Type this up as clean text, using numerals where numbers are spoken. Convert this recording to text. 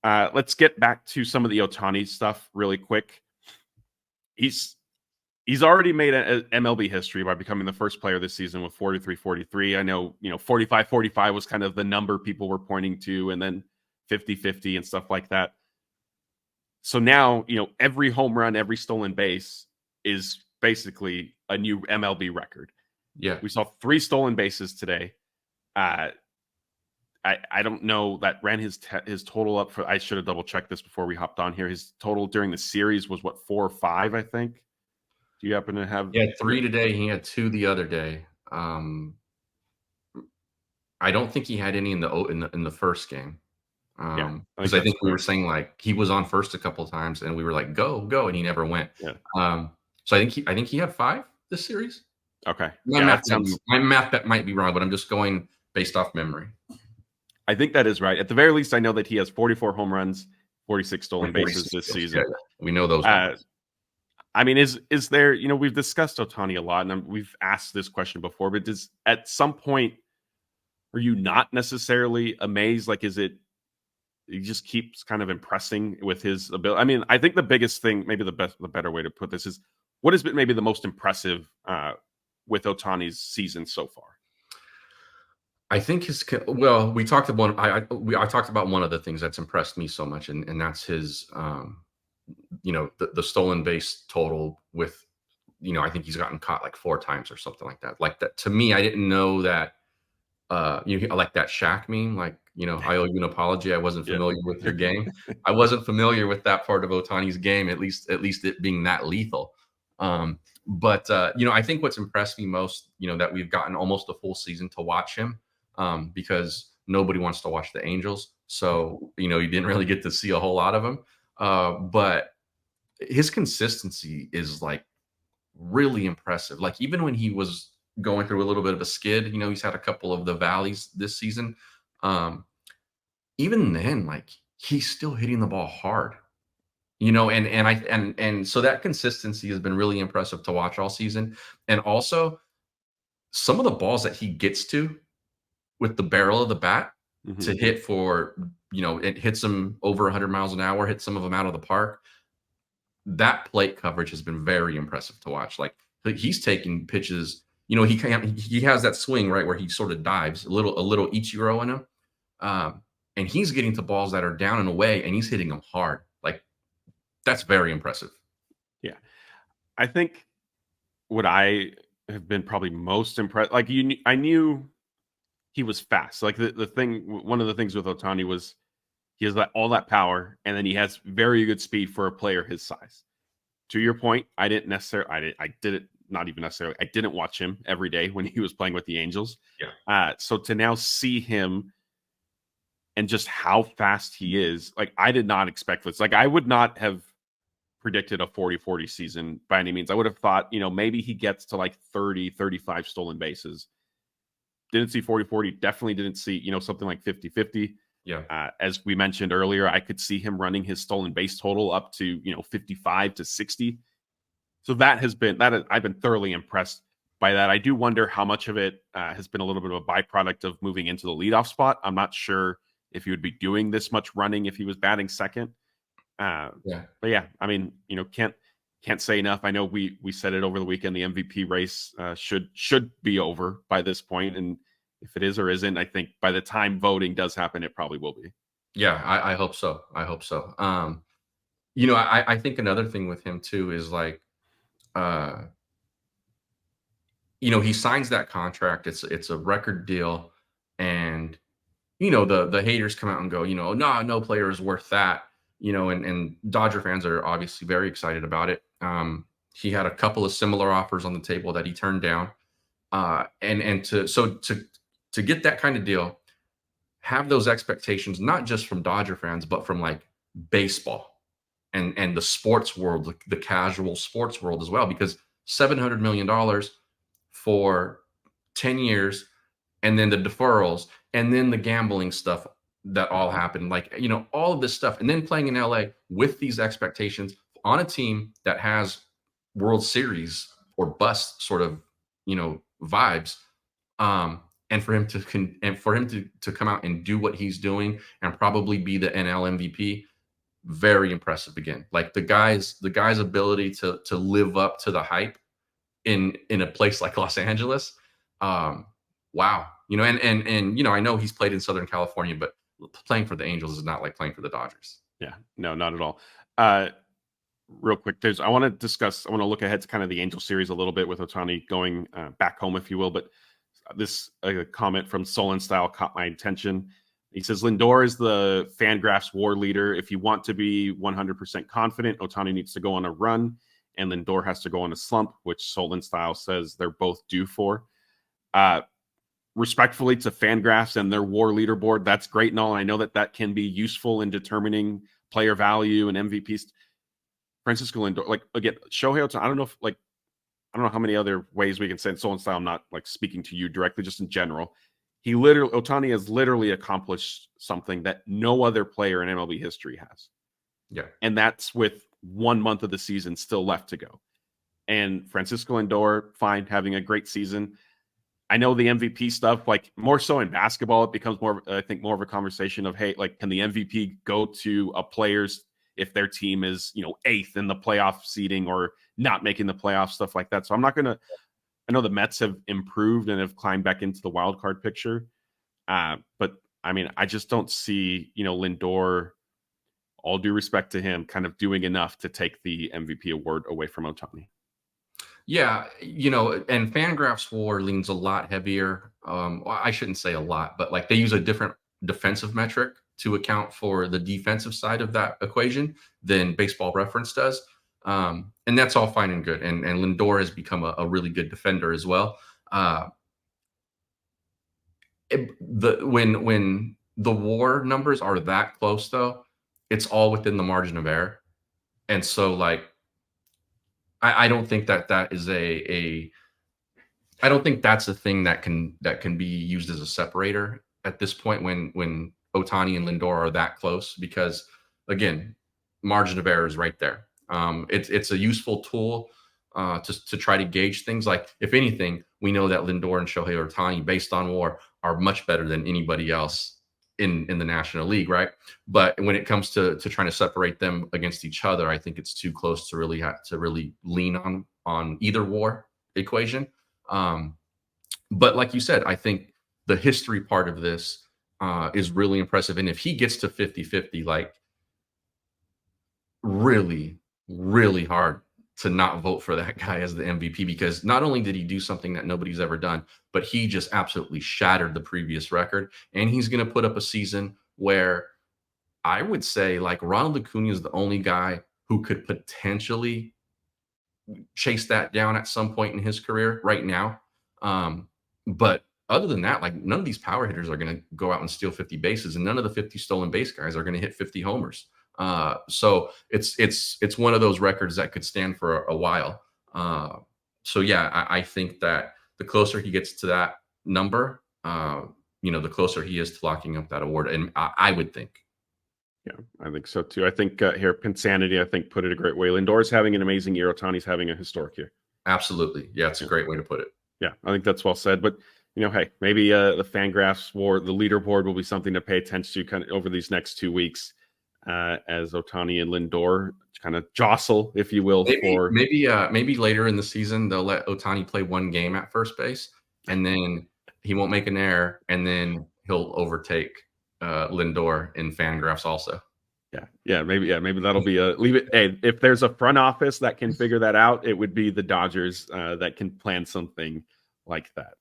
Let's get back to some of the Ohtani stuff really quick. He's already made a MLB history by becoming the first player this season with 43-43. I know, 45-45 was kind of the number people were pointing to, and then 50-50 and stuff like that. So now, every home run, every stolen base is basically a new MLB record. Yeah. We saw 3 stolen bases today. I don't know, that ran his total up for, I should have double checked this before we hopped on here. His total during the series was 4 or 5, I think. Do you happen to have? He had 3 today. He had 2 the other day. I don't think he had any in the first game. Because I think we were saying like he was on first a couple of times, and we were like, go, and he never went. Yeah. So I think he had 5 this series. Okay. My math might be wrong, but I'm just going based off memory. I think that is right. At the very least, I know that he has 44 home runs, 46 stolen bases this season. Yeah. We know those. I mean, is there, we've discussed Ohtani a lot, and we've asked this question before, but at some point, are you not necessarily amazed? Like, he just keeps kind of impressing with his ability? I mean, I think the biggest thing, maybe the better way to put this is, what has been maybe the most impressive with Ohtani's season so far? I think we talked about, I talked about one of the things that's impressed me so much, and that's his, the stolen base total with, I think he's gotten caught like 4 times or something like that. Like that, to me, I didn't know that, like that Shaq meme, like, I owe you an apology. I wasn't familiar with your game. I wasn't familiar with that part of Ohtani's game, at least it being that lethal. But I think what's impressed me most, that we've gotten almost a full season to watch him, because nobody wants to watch the Angels. So, you didn't really get to see a whole lot of him. But his consistency is like really impressive. Like, even when he was going through a little bit of a skid, he's had a couple of the valleys this season. Even then, like, he's still hitting the ball hard, and so that consistency has been really impressive to watch all season. And also some of the balls that he gets to with the barrel of the bat to hit for, it hits him over 100 miles an hour, hits some of them out of the park. That plate coverage has been very impressive to watch. Like, he's taking pitches, he has that swing, right, where he sort of dives a little Ichiro in him. And he's getting to balls that are down and away, and he's hitting them hard. Like, that's very impressive. Yeah. I think what I have been probably most impressed, like, I knew he was fast. Like, one of the things with Ohtani was he has all that power, and then he has very good speed for a player his size. To your point, I didn't watch him every day when he was playing with the Angels. Yeah. So to now see him and just how fast he is, like, I did not expect this. Like, I would not have predicted a 40-40 season by any means. I would have thought, maybe he gets to like 30, 35 stolen bases. Didn't see 40-40. Definitely didn't see, something like 50-50. Yeah. As we mentioned earlier, I could see him running his stolen base total up to, 55 to 60. So I've been thoroughly impressed by that. I do wonder how much of it has been a little bit of a byproduct of moving into the leadoff spot. I'm not sure if he would be doing this much running if he was batting second. But yeah, I mean, can't say enough. I know we said it over the weekend. The MVP race should be over by this point, and if it is or isn't, I think by the time voting does happen, it probably will be. Yeah, I hope so. I think another thing with him too is like, he signs that contract. It's a record deal, and the haters come out and go, no player is worth that. And Dodger fans are obviously very excited about it. He had a couple of similar offers on the table that he turned down. And to get that kind of deal, have those expectations, not just from Dodger fans, but from like baseball and the sports world, the casual sports world as well, because $700 million for 10 years, and then the deferrals, and then the gambling stuff that all happened, like, all of this stuff, and then playing in LA with these expectations on a team that has World Series or bust sort of, vibes. and for him to come out and do what he's doing and probably be the NL MVP, very impressive again. Like the guy's ability to live up to the hype in a place like Los Angeles. Wow. I know he's played in Southern California, but playing for the Angels is not like playing for the Dodgers. Yeah, no, not at all. Real quick, I want to look ahead to kind of the Angel series a little bit with Ohtani going back home, if you will. But this comment from Solon Style caught my attention. He says, Lindor is the Fangraphs WAR leader. If you want to be 100% confident, Ohtani needs to go on a run, and Lindor has to go on a slump, which Solon Style says they're both due for. Respectfully to Fangraphs and their WAR leaderboard, that's great and all. I know that can be useful in determining player value and MVPs. Francisco Lindor, like, again, Shohei Ohtani, I don't know how many other ways we can say in Solon Style. I'm not like speaking to you directly, just in general. Ohtani has literally accomplished something that no other player in MLB history has. Yeah. And that's with 1 month of the season still left to go. And Francisco Lindor, fine, having a great season. I know the MVP stuff, like more so in basketball, it becomes more of a conversation of, hey, like, can the MVP go to a player's if their team is, 8th in the playoff seeding or not making the playoff, stuff like that. So I'm not going to, I know the Mets have improved and have climbed back into the wild card picture. But I mean, I just don't see, Lindor, all due respect to him, kind of doing enough to take the MVP award away from Ohtani. Yeah, and Fangraphs WAR leans a lot heavier. Well, I shouldn't say a lot, but like they use a different defensive metric to account for the defensive side of that equation than Baseball Reference does. And that's all fine and good. And Lindor has become a really good defender as well. When the WAR numbers are that close, though, it's all within the margin of error. And so, like, I don't think that is I don't think that's a thing that can be used as a separator at this point when Ohtani and Lindor are that close, because again, margin of error is right there. It's a useful tool to try to gauge things. Like, if anything, we know that Lindor and Shohei Ohtani, based on WAR, are much better than anybody else in the National League, right? But when it comes to trying to separate them against each other, I think it's too close to really lean on either WAR equation. But like you said, I think the history part of this is really impressive. And if he gets to 50-50, like, really, really hard to not vote for that guy as the MVP, because not only did he do something that nobody's ever done, but he just absolutely shattered the previous record. And he's going to put up a season where I would say, like, Ronald Acuna is the only guy who could potentially chase that down at some point in his career right now. But other than that, like, none of these power hitters are going to go out and steal 50 bases, and none of the 50 stolen base guys are going to hit 50 homers. So it's one of those records that could stand for a while. So yeah, I think that the closer he gets to that number, the closer he is to locking up that award. And I would think. Yeah, I think so too. I think here, Pinsanity, I think, put it a great way. Lindor's having an amazing year. Ohtani's having a historic year. Absolutely. Yeah, it's a great way to put it. Yeah, I think that's well said. But, hey, maybe the Fangraphs WAR, the leaderboard, will be something to pay attention to kind of over these next 2 weeks as Ohtani and Lindor kind of jostle, if you will. Maybe later in the season, they'll let Ohtani play one game at first base, and then he won't make an error, and then he'll overtake Lindor in Fangraphs also. Maybe that'll be leave it. Hey, if there's a front office that can figure that out, it would be the Dodgers that can plan something like that.